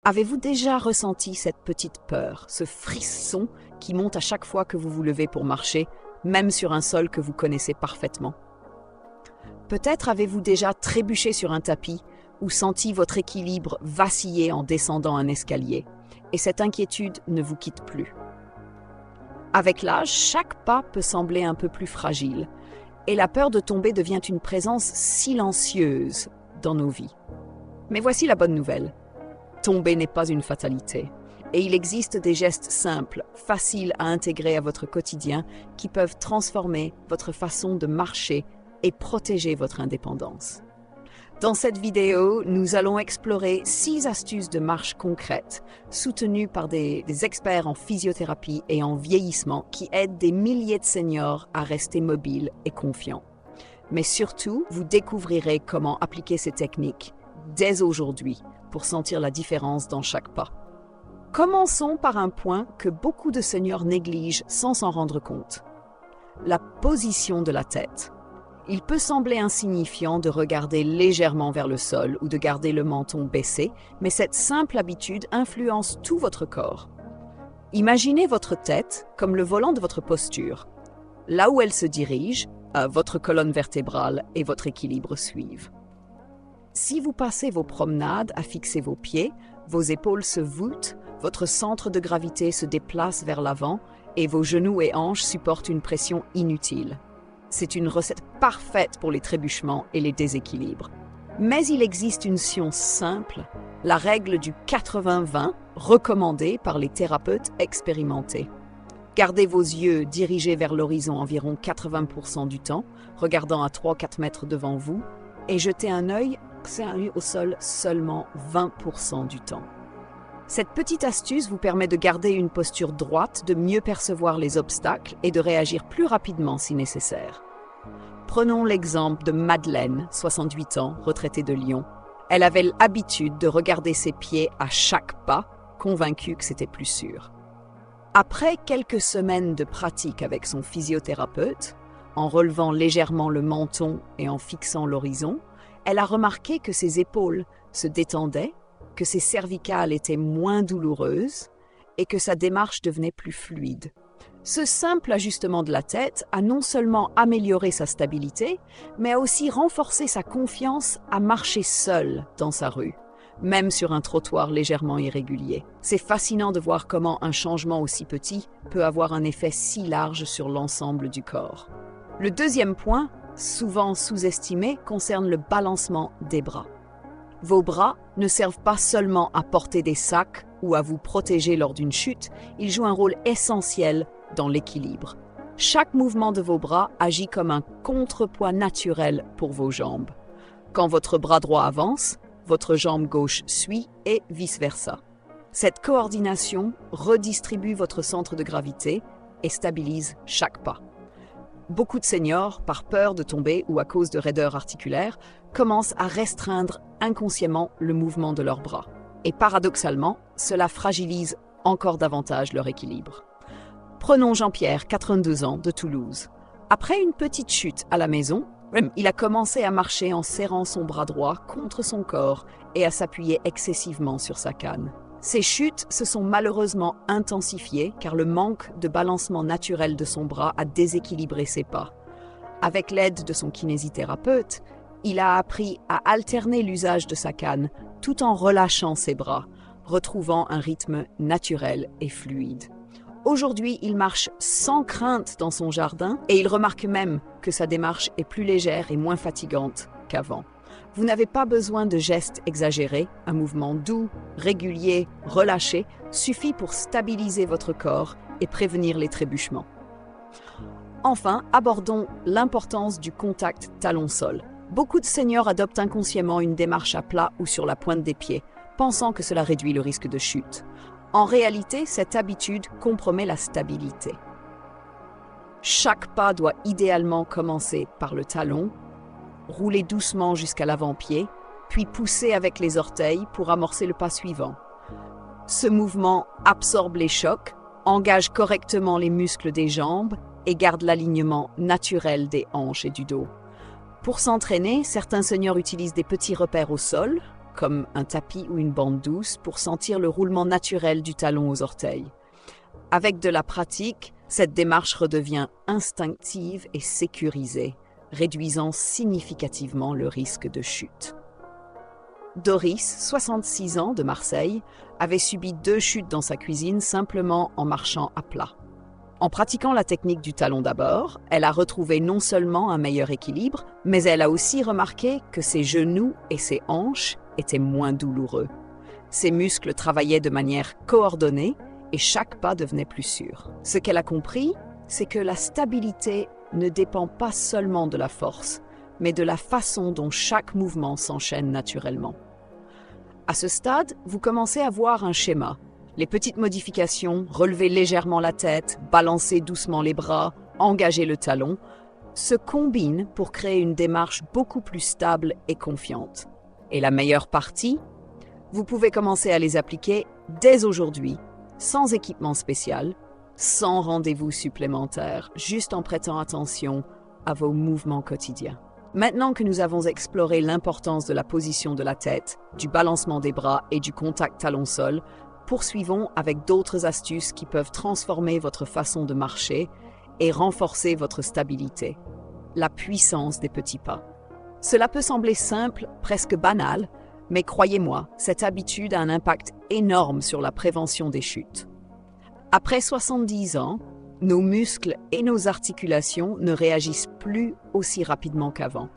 Avez-vous déjà ressenti cette petite peur, ce frisson qui monte à chaque fois que vous vous levez pour marcher, même sur un sol que vous connaissez parfaitement? Peut-être avez-vous déjà trébuché sur un tapis ou senti votre équilibre vaciller en descendant un escalier, et cette inquiétude ne vous quitte plus. Avec l'âge, chaque pas peut sembler un peu plus fragile, et la peur de tomber devient une présence silencieuse dans nos vies. Mais voici la bonne nouvelle. Tomber n'est pas une fatalité, et il existe des gestes simples, faciles à intégrer à votre quotidien qui peuvent transformer votre façon de marcher et protéger votre indépendance. Dans cette vidéo, nous allons explorer 6 astuces de marche concrètes, soutenues par des experts en physiothérapie et en vieillissement qui aident des milliers de seniors à rester mobiles et confiants. Mais surtout, vous découvrirez comment appliquer ces techniques dès aujourd'hui pour sentir la différence dans chaque pas. Commençons par un point que beaucoup de seniors négligent sans s'en rendre compte. La position de la tête. Il peut sembler insignifiant de regarder légèrement vers le sol ou de garder le menton baissé, mais cette simple habitude influence tout votre corps. Imaginez votre tête comme le volant de votre posture. Là où elle se dirige, votre colonne vertébrale et votre équilibre suivent. Si vous passez vos promenades à fixer vos pieds, vos épaules se voûtent, votre centre de gravité se déplace vers l'avant et vos genoux et hanches supportent une pression inutile. C'est une recette parfaite pour les trébuchements et les déséquilibres. Mais il existe une science simple, la règle du 80-20, recommandée par les thérapeutes expérimentés. Gardez vos yeux dirigés vers l'horizon environ 80% du temps, regardant à 3-4 mètres devant vous, et jetez un œil au sol seulement 20% du temps. Cette petite astuce vous permet de garder une posture droite, de mieux percevoir les obstacles et de réagir plus rapidement si nécessaire. Prenons l'exemple de Madeleine, 68 ans, retraitée de Lyon. Elle avait l'habitude de regarder ses pieds à chaque pas, convaincue que c'était plus sûr. Après quelques semaines de pratique avec son physiothérapeute, en relevant légèrement le menton et en fixant l'horizon, elle a remarqué que ses épaules se détendaient, que ses cervicales étaient moins douloureuses et que sa démarche devenait plus fluide. Ce simple ajustement de la tête a non seulement amélioré sa stabilité, mais a aussi renforcé sa confiance à marcher seule dans sa rue, même sur un trottoir légèrement irrégulier. C'est fascinant de voir comment un changement aussi petit peut avoir un effet si large sur l'ensemble du corps. Le deuxième point, souvent sous-estimé, concerne le balancement des bras. Vos bras ne servent pas seulement à porter des sacs ou à vous protéger lors d'une chute, ils jouent un rôle essentiel dans l'équilibre. Chaque mouvement de vos bras agit comme un contrepoids naturel pour vos jambes. Quand votre bras droit avance, votre jambe gauche suit et vice-versa. Cette coordination redistribue votre centre de gravité et stabilise chaque pas. Beaucoup de seniors, par peur de tomber ou à cause de raideurs articulaires, commencent à restreindre inconsciemment le mouvement de leurs bras. Et paradoxalement, cela fragilise encore davantage leur équilibre. Prenons Jean-Pierre, 82 ans, de Toulouse. Après une petite chute à la maison, il a commencé à marcher en serrant son bras droit contre son corps et à s'appuyer excessivement sur sa canne. Ces chutes se sont malheureusement intensifiées car le manque de balancement naturel de son bras a déséquilibré ses pas. Avec l'aide de son kinésithérapeute, il a appris à alterner l'usage de sa canne tout en relâchant ses bras, retrouvant un rythme naturel et fluide. Aujourd'hui, il marche sans crainte dans son jardin et il remarque même que sa démarche est plus légère et moins fatigante qu'avant. Vous n'avez pas besoin de gestes exagérés, un mouvement doux, régulier, relâché suffit pour stabiliser votre corps et prévenir les trébuchements. Enfin, abordons l'importance du contact talon-sol. Beaucoup de seniors adoptent inconsciemment une démarche à plat ou sur la pointe des pieds, pensant que cela réduit le risque de chute. En réalité, cette habitude compromet la stabilité. Chaque pas doit idéalement commencer par le talon, rouler doucement jusqu'à l'avant-pied, puis pousser avec les orteils pour amorcer le pas suivant. Ce mouvement absorbe les chocs, engage correctement les muscles des jambes et garde l'alignement naturel des hanches et du dos. Pour s'entraîner, certains seniors utilisent des petits repères au sol, comme un tapis ou une bande douce, pour sentir le roulement naturel du talon aux orteils. Avec de la pratique, cette démarche redevient instinctive et sécurisée, réduisant significativement le risque de chute. Doris, 66 ans, de Marseille, avait subi 2 chutes dans sa cuisine simplement en marchant à plat. En pratiquant la technique du talon d'abord, elle a retrouvé non seulement un meilleur équilibre, mais elle a aussi remarqué que ses genoux et ses hanches étaient moins douloureux. Ses muscles travaillaient de manière coordonnée et chaque pas devenait plus sûr. Ce qu'elle a compris, c'est que la stabilité ne dépend pas seulement de la force, mais de la façon dont chaque mouvement s'enchaîne naturellement. À ce stade, vous commencez à voir un schéma. Les petites modifications, relever légèrement la tête, balancer doucement les bras, engager le talon, se combinent pour créer une démarche beaucoup plus stable et confiante. Et la meilleure partie, vous pouvez commencer à les appliquer dès aujourd'hui, sans équipement spécial, sans rendez-vous supplémentaire, juste en prêtant attention à vos mouvements quotidiens. Maintenant que nous avons exploré l'importance de la position de la tête, du balancement des bras et du contact talon-sol, poursuivons avec d'autres astuces qui peuvent transformer votre façon de marcher et renforcer votre stabilité. La puissance des petits pas. Cela peut sembler simple, presque banal, mais croyez-moi, cette habitude a un impact énorme sur la prévention des chutes. Après 70 ans, nos muscles et nos articulations ne réagissent plus aussi rapidement qu'avant.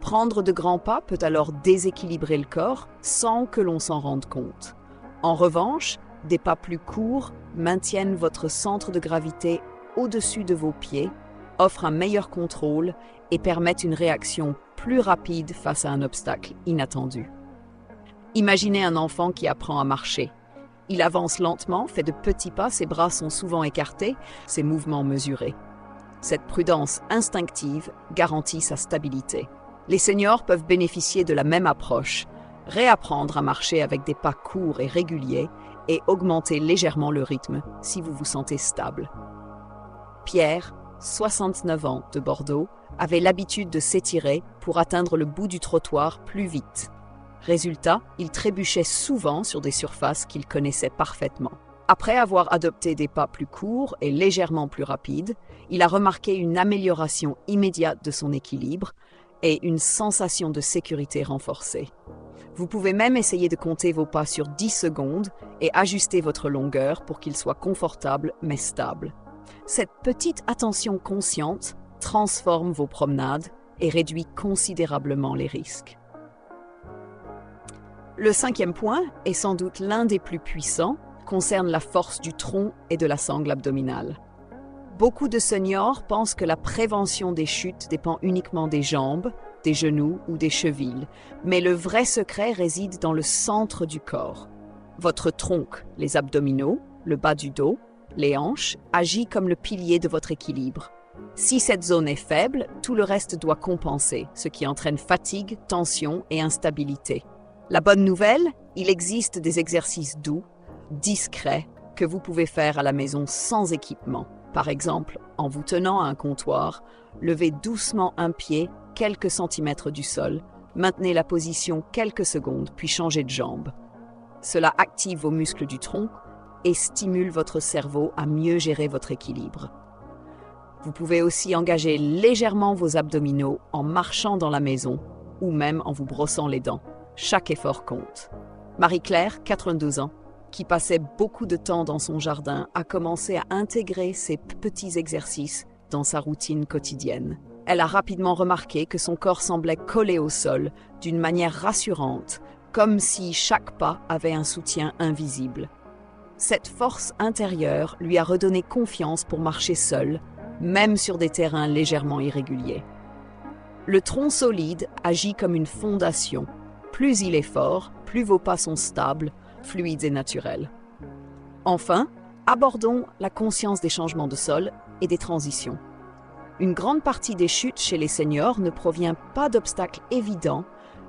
Prendre de grands pas peut alors déséquilibrer le corps sans que l'on s'en rende compte. En revanche, des pas plus courts maintiennent votre centre de gravité au-dessus de vos pieds, offrent un meilleur contrôle et permettent une réaction plus rapide face à un obstacle inattendu. Imaginez un enfant qui apprend à marcher. Il avance lentement, fait de petits pas, ses bras sont souvent écartés, ses mouvements mesurés. Cette prudence instinctive garantit sa stabilité. Les seniors peuvent bénéficier de la même approche, réapprendre à marcher avec des pas courts et réguliers et augmenter légèrement le rythme si vous vous sentez stable. Pierre, 69 ans, de Bordeaux, avait l'habitude de s'étirer pour atteindre le bout du trottoir plus vite. Résultat, il trébuchait souvent sur des surfaces qu'il connaissait parfaitement. Après avoir adopté des pas plus courts et légèrement plus rapides, il a remarqué une amélioration immédiate de son équilibre et une sensation de sécurité renforcée. Vous pouvez même essayer de compter vos pas sur 10 secondes et ajuster votre longueur pour qu'il soit confortable mais stable. Cette petite attention consciente transforme vos promenades et réduit considérablement les risques. Le 5e point, et sans doute l'un des plus puissants, concerne la force du tronc et de la sangle abdominale. Beaucoup de seniors pensent que la prévention des chutes dépend uniquement des jambes, des genoux ou des chevilles, mais le vrai secret réside dans le centre du corps. Votre tronc, les abdominaux, le bas du dos, les hanches, agit comme le pilier de votre équilibre. Si cette zone est faible, tout le reste doit compenser, ce qui entraîne fatigue, tension et instabilité. La bonne nouvelle, il existe des exercices doux, discrets, que vous pouvez faire à la maison sans équipement. Par exemple, en vous tenant à un comptoir, levez doucement un pied quelques centimètres du sol, maintenez la position quelques secondes, puis changez de jambe. Cela active vos muscles du tronc et stimule votre cerveau à mieux gérer votre équilibre. Vous pouvez aussi engager légèrement vos abdominaux en marchant dans la maison ou même en vous brossant les dents. Chaque effort compte. Marie-Claire, 82 ans, qui passait beaucoup de temps dans son jardin, a commencé à intégrer ces petits exercices dans sa routine quotidienne. Elle a rapidement remarqué que son corps semblait collé au sol d'une manière rassurante, comme si chaque pas avait un soutien invisible. Cette force intérieure lui a redonné confiance pour marcher seule, même sur des terrains légèrement irréguliers. Le tronc solide agit comme une fondation. Plus il est fort, plus vos pas sont stables, fluides et naturels. Enfin, abordons la conscience des changements de sol et des transitions. Une grande partie des chutes chez les seniors ne provient pas d'obstacles évidents,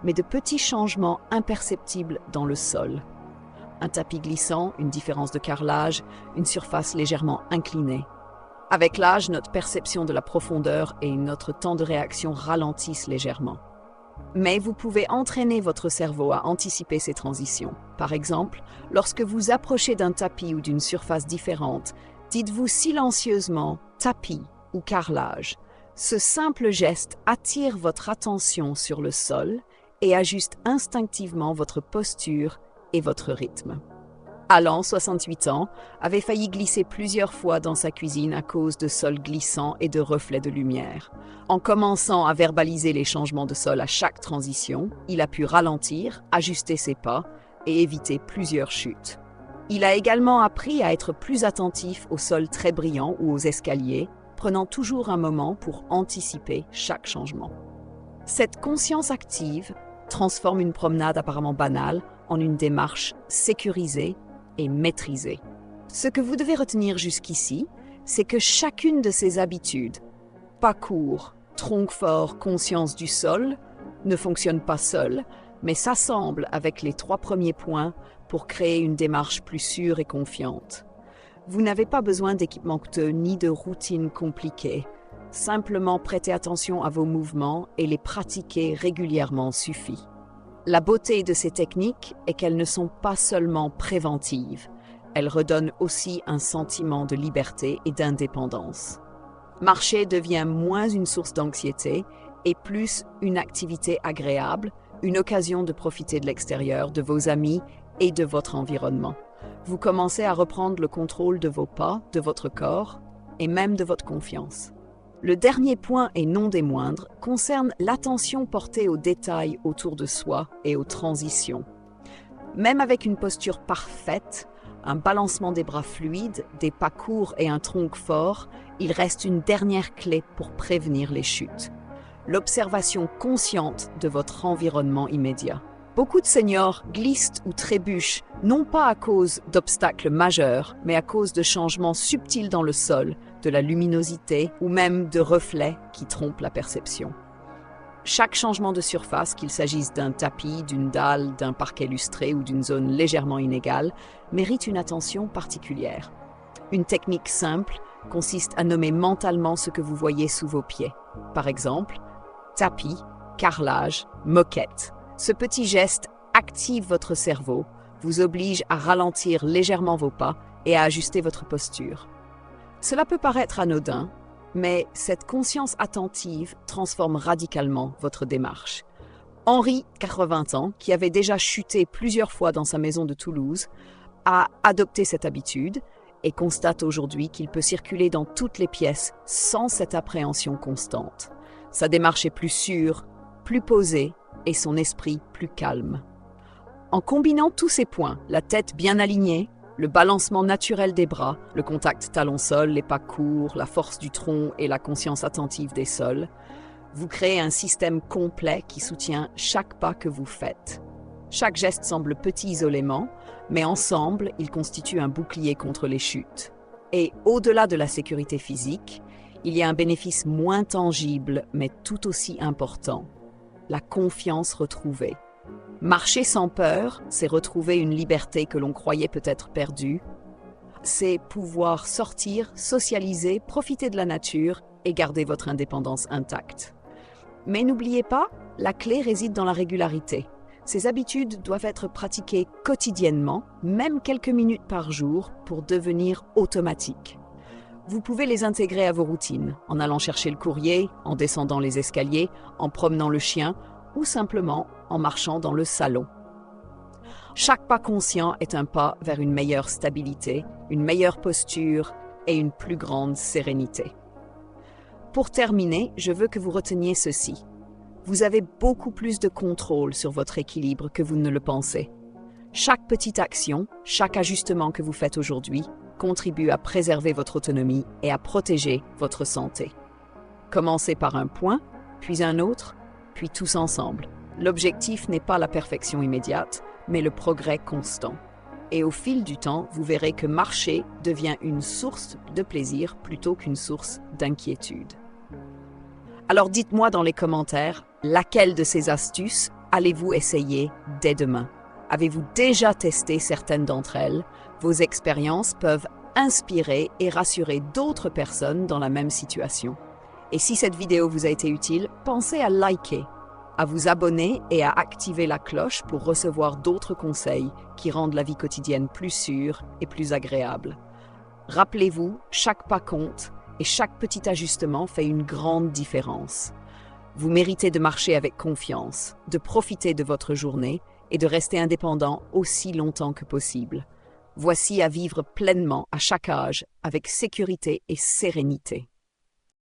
mais de petits changements imperceptibles dans le sol. Un tapis glissant, une différence de carrelage, une surface légèrement inclinée. Avec l'âge, notre perception de la profondeur et notre temps de réaction ralentissent légèrement. Mais vous pouvez entraîner votre cerveau à anticiper ces transitions. Par exemple, lorsque vous approchez d'un tapis ou d'une surface différente, dites-vous silencieusement « tapis » ou « carrelage ». Ce simple geste attire votre attention sur le sol et ajuste instinctivement votre posture et votre rythme. Alan, 68 ans, avait failli glisser plusieurs fois dans sa cuisine à cause de sols glissants et de reflets de lumière. En commençant à verbaliser les changements de sol à chaque transition, il a pu ralentir, ajuster ses pas et éviter plusieurs chutes. Il a également appris à être plus attentif aux sols très brillants ou aux escaliers, prenant toujours un moment pour anticiper chaque changement. Cette conscience active transforme une promenade apparemment banale en une démarche sécurisée et maîtrisée. Ce que vous devez retenir jusqu'ici, c'est que chacune de ces habitudes, pas court, tronc fort, conscience du sol, ne fonctionne pas seule, mais s'assemble avec les 3 premiers points pour créer une démarche plus sûre et confiante. Vous n'avez pas besoin d'équipements coûteux ni de routines compliquées. Simplement prêter attention à vos mouvements et les pratiquer régulièrement suffit. La beauté de ces techniques est qu'elles ne sont pas seulement préventives, elles redonnent aussi un sentiment de liberté et d'indépendance. Marcher devient moins une source d'anxiété et plus une activité agréable, une occasion de profiter de l'extérieur, de vos amis et de votre environnement. Vous commencez à reprendre le contrôle de vos pas, de votre corps et même de votre confiance. Le dernier point, et non des moindres, concerne l'attention portée aux détails autour de soi et aux transitions. Même avec une posture parfaite, un balancement des bras fluides, des pas courts et un tronc fort, il reste une dernière clé pour prévenir les chutes. L'observation consciente de votre environnement immédiat. Beaucoup de seniors glissent ou trébuchent, non pas à cause d'obstacles majeurs, mais à cause de changements subtils dans le sol, de la luminosité ou même de reflets qui trompent la perception. Chaque changement de surface, qu'il s'agisse d'un tapis, d'une dalle, d'un parquet lustré ou d'une zone légèrement inégale, mérite une attention particulière. Une technique simple consiste à nommer mentalement ce que vous voyez sous vos pieds. Par exemple, tapis, carrelage, moquette. Ce petit geste active votre cerveau, vous oblige à ralentir légèrement vos pas et à ajuster votre posture. Cela peut paraître anodin, mais cette conscience attentive transforme radicalement votre démarche. Henri, 80 ans, qui avait déjà chuté plusieurs fois dans sa maison de Toulouse, a adopté cette habitude et constate aujourd'hui qu'il peut circuler dans toutes les pièces sans cette appréhension constante. Sa démarche est plus sûre, plus posée et son esprit plus calme. En combinant tous ces points, la tête bien alignée, le balancement naturel des bras, le contact talon-sol, les pas courts, la force du tronc et la conscience attentive des sols, vous créez un système complet qui soutient chaque pas que vous faites. Chaque geste semble petit isolément, mais ensemble, ils constituent un bouclier contre les chutes. Et au-delà de la sécurité physique, il y a un bénéfice moins tangible, mais tout aussi important: la confiance retrouvée. Marcher sans peur, c'est retrouver une liberté que l'on croyait peut-être perdue. C'est pouvoir sortir, socialiser, profiter de la nature et garder votre indépendance intacte. Mais n'oubliez pas, la clé réside dans la régularité. Ces habitudes doivent être pratiquées quotidiennement, même quelques minutes par jour, pour devenir automatiques. Vous pouvez les intégrer à vos routines, en allant chercher le courrier, en descendant les escaliers, en promenant le chien ou simplement en marchant dans le salon. Chaque pas conscient est un pas vers une meilleure stabilité, une meilleure posture et une plus grande sérénité. Pour terminer, je veux que vous reteniez ceci. Vous avez beaucoup plus de contrôle sur votre équilibre que vous ne le pensez. Chaque petite action, chaque ajustement que vous faites aujourd'hui contribue à préserver votre autonomie et à protéger votre santé. Commencez par un point, puis un autre, puis tous ensemble. L'objectif n'est pas la perfection immédiate, mais le progrès constant. Et au fil du temps, vous verrez que marcher devient une source de plaisir plutôt qu'une source d'inquiétude. Alors dites-moi dans les commentaires, laquelle de ces astuces allez-vous essayer dès demain? Avez-vous déjà testé certaines d'entre elles? Vos expériences peuvent inspirer et rassurer d'autres personnes dans la même situation. Et si cette vidéo vous a été utile, pensez à liker, à vous abonner et à activer la cloche pour recevoir d'autres conseils qui rendent la vie quotidienne plus sûre et plus agréable. Rappelez-vous, chaque pas compte et chaque petit ajustement fait une grande différence. Vous méritez de marcher avec confiance, de profiter de votre journée et de rester indépendant aussi longtemps que possible. Voici à vivre pleinement à chaque âge avec sécurité et sérénité.